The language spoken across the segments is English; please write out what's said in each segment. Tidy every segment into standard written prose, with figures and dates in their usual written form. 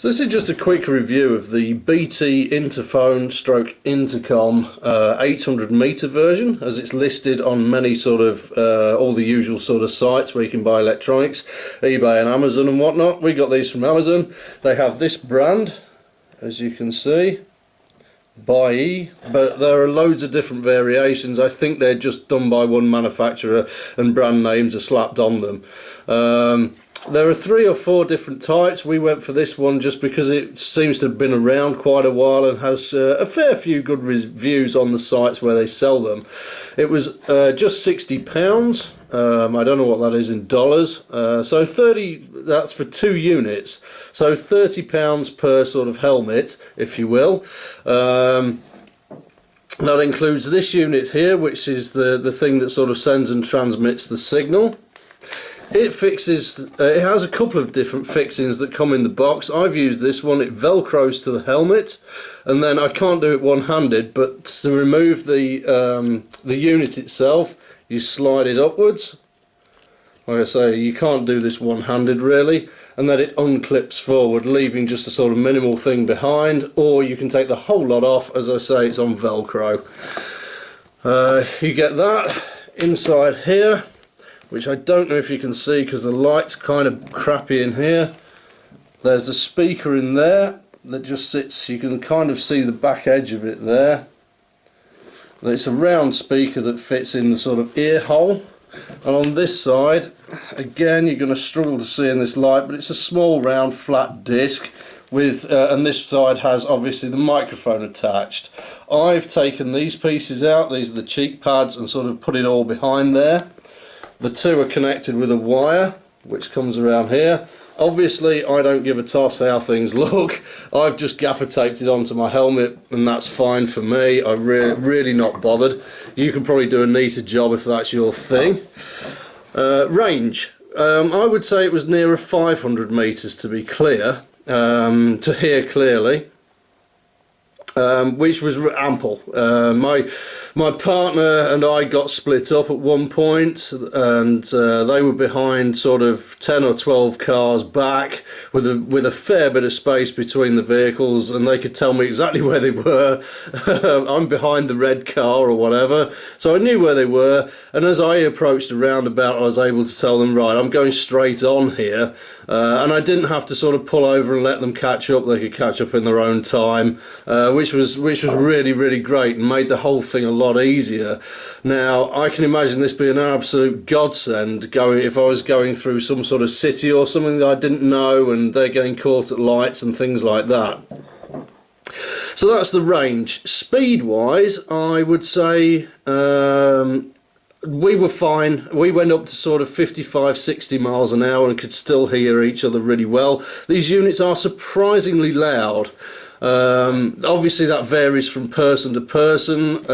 So this is just a quick review of the BT Interphone stroke intercom 800 meter version, as it's listed on many sort of all the usual sort of sites where you can buy electronics, eBay and Amazon and whatnot. We got these from Amazon. They have this brand, as you can see, by but there are loads of different variations. I think they're just done by one manufacturer and brand names are slapped on them. There are 3 or 4 different types. We went for this one just because it seems to have been around quite a while and has a fair few good reviews on the sites where they sell them. It was just £60. I don't know what that is in dollars. So 30, that's for 2 units. So £30 per sort of helmet, if you will. That includes this unit here, which is the thing that sort of sends and transmits the signal. It fixes, it has a couple of different fixings that come in the box. I've used this one. It velcros to the helmet, and then I can't do it one-handed, but to remove the unit itself, you slide it upwards. Like I say, you can't do this one-handed really, and then it unclips forward, leaving just a sort of minimal thing behind, or you can take the whole lot off. As I say, it's on Velcro. You get that inside here, which I don't know if you can see because the light's kind of crappy in here. There's a speaker in there that just sits, you can kind of see the back edge of it there. It's a round speaker that fits in the sort of ear hole. And on this side, again, you're going to struggle to see in this light, but it's a small round flat disc with, and this side has obviously the microphone attached. I've taken these pieces out, these are the cheek pads, and sort of put it all behind there. The 2 are connected with a wire which comes around here. Obviously I don't give a toss how things look. I've just gaffer taped it onto my helmet and that's fine for me. I'm really not bothered. You can probably do a neater job if that's your thing. Range. I would say it was nearer 500 meters to be clear, to hear clearly. Which was ample. My partner and I got split up at one point, and they were behind sort of 10 or 12 cars back with a fair bit of space between the vehicles, and they could tell me exactly where they were. I'm behind the red car or whatever, so I knew where they were, and as I approached a roundabout I was able to tell them, right, I'm going straight on here, and I didn't have to sort of pull over and let them catch up. They could catch up in their own time, which was really great and made the whole thing a lot easier. Now I can imagine this being an absolute godsend if I was going through some sort of city or something that I didn't know and they're getting caught at lights and things like that. So that's the range. Speed wise, I would say we were fine. We went up to sort of 55-60 miles an hour and could still hear each other really well. These units are surprisingly loud. Obviously that varies from person to person.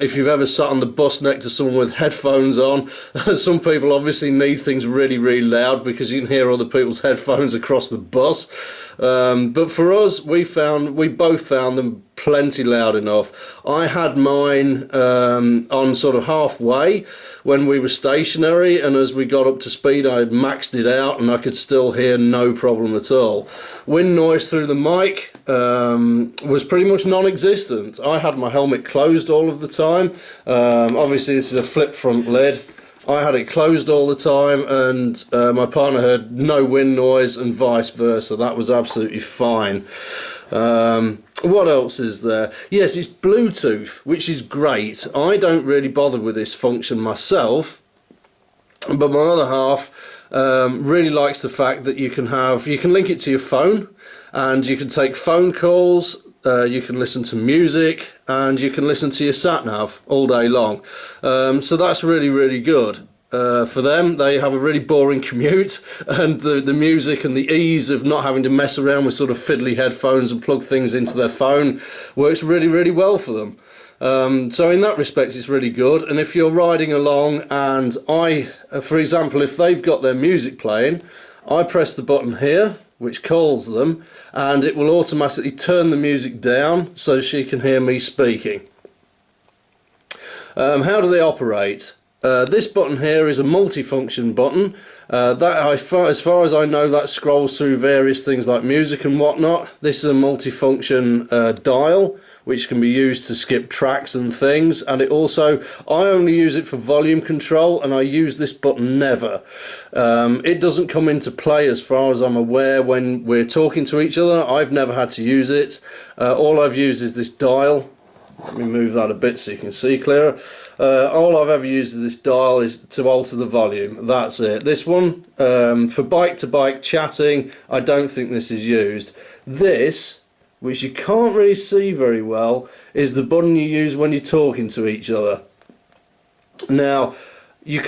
If you've ever sat on the bus next to someone with headphones on, some people obviously need things really loud because you can hear other people's headphones across the bus. But for us, we both found them plenty loud enough. I had mine on sort of halfway when we were stationary, and as we got up to speed I had maxed it out and I could still hear no problem at all. Wind noise through the mic was pretty much non-existent. I had my helmet closed all of the time. Obviously this is a flip front lid. I had it closed all the time, and my partner heard no wind noise and vice versa. That was absolutely fine. What else is there? Yes, it's Bluetooth, which is great. I don't really bother with this function myself, but my other half really likes the fact that you can link it to your phone, and you can take phone calls. You can listen to music, and you can listen to your sat-nav all day long. So that's really good. For them, they have a really boring commute, and the music and the ease of not having to mess around with sort of fiddly headphones and plug things into their phone works really well for them. So in that respect it's really good. And if you're riding along and for example, if they've got their music playing, I press the button here which calls them, and it will automatically turn the music down so she can hear me speaking. How do they operate? This button here is a multifunction button. As far as I know, that scrolls through various things like music and whatnot. This is a multifunction dial, which can be used to skip tracks and things, and it also, I only use it for volume control, and I use this button never. It doesn't come into play as far as I'm aware when we're talking to each other. I've never had to use it. All I've used is this dial. Let me move that a bit so you can see clearer. All I've ever used is this dial is to alter the volume. That's it. This one, for bike-to-bike chatting, I don't think this is used. This, which you can't really see very well, is the button you use when you're talking to each other. Now, you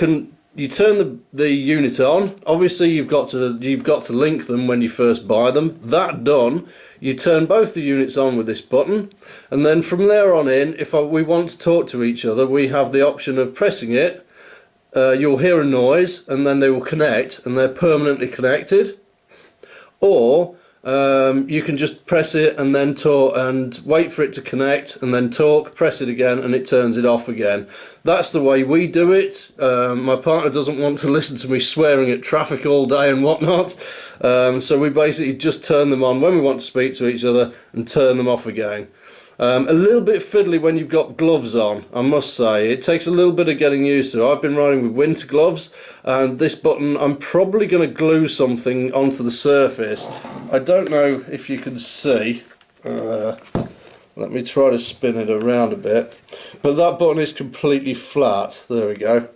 turn the unit on. Obviously, you've got to link them when you first buy them. That done, you turn both the units on with this button, and then from there on in, if we want to talk to each other, we have the option of pressing it. You'll hear a noise, and then they will connect, and they're permanently connected. Or you can just press it and then talk and wait for it to connect, and then talk, press it again, and it turns it off again. That's the way we do it. My partner doesn't want to listen to me swearing at traffic all day and whatnot, so we basically just turn them on when we want to speak to each other and turn them off again. A little bit fiddly when you've got gloves on, I must say. It takes a little bit of getting used to. I've been riding with winter gloves, and this button, I'm probably going to glue something onto the surface. I don't know if you can see. Let me try to spin it around a bit. But that button is completely flat. There we go.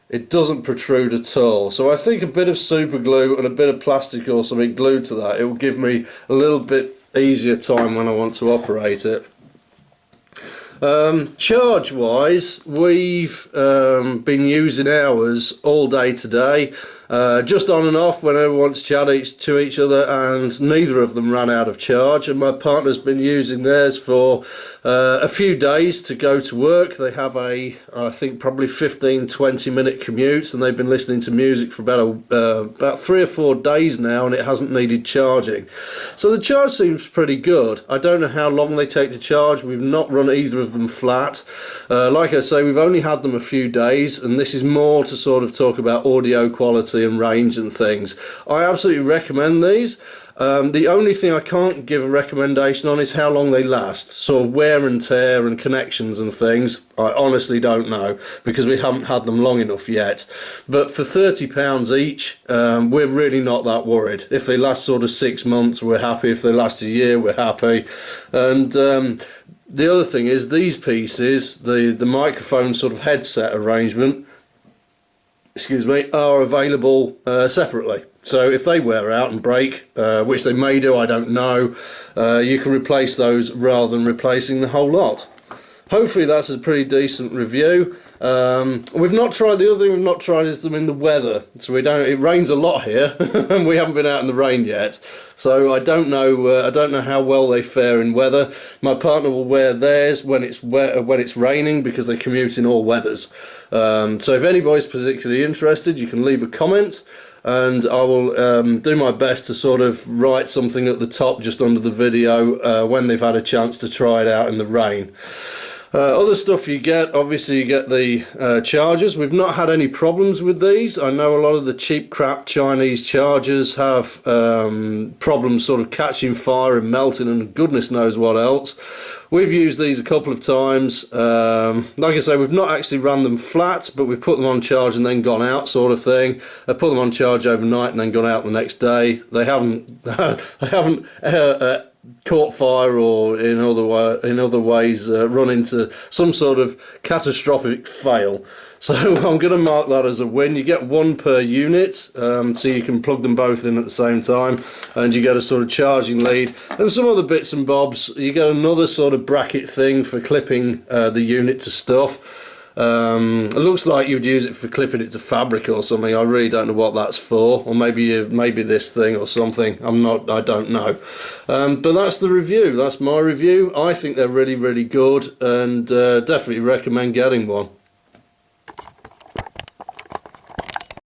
It doesn't protrude at all. So I think a bit of super glue and a bit of plastic or something glued to that, it will give me a little bit easier time when I want to operate it. Charge wise, we've been using ours all day today, just on and off whenever we want to chat to each other, and neither of them ran out of charge, and my partner's been using theirs for a few days to go to work. They have I think probably 15-20 minute commutes, and they've been listening to music for about 3 or 4 days now, and it hasn't needed charging. So the charge seems pretty good. I don't know how long they take to charge. We've not run either of them flat. Like I say, we've only had them a few days, and this is more to sort of talk about audio quality and range and things. I absolutely recommend these. The only thing I can't give a recommendation on is how long they last. Sort of wear and tear and connections and things, I honestly don't know, because we haven't had them long enough yet. But for £30 each, we're really not that worried. If they last sort of 6 months, we're happy. If they last a year, we're happy. And the other thing is, these pieces, the microphone sort of headset arrangement, excuse me, are available separately. So if they wear out and break, which they may do, I don't know, you can replace those rather than replacing the whole lot. Hopefully that's a pretty decent review. We've not tried, the other thing we've not tried is them in the weather. So it rains a lot here and we haven't been out in the rain yet. So I don't know how well they fare in weather. My partner will wear theirs when it's raining, because they commute in all weathers. So if anybody's particularly interested, you can leave a comment, and I will do my best to sort of write something at the top just under the video when they've had a chance to try it out in the rain. Other stuff you get, obviously you get the chargers. We've not had any problems with these. I know a lot of the cheap crap Chinese chargers have problems sort of catching fire and melting and goodness knows what else. We've used these a couple of times. Like I say, we've not actually run them flat, but we've put them on charge and then gone out, sort of thing. I put them on charge overnight and then gone out the next day. They haven't caught fire or in other ways run into some sort of catastrophic fail. So I'm going to mark that as a win. You get one per unit, so you can plug them both in at the same time, and you get a sort of charging lead and some other bits and bobs. You get another sort of bracket thing for clipping the unit to stuff. It looks like you'd use it for clipping it to fabric or something. I really don't know what that's for, or maybe this thing or something. I don't know. But that's the review. That's my review. I think they're really, really good, and definitely recommend getting one.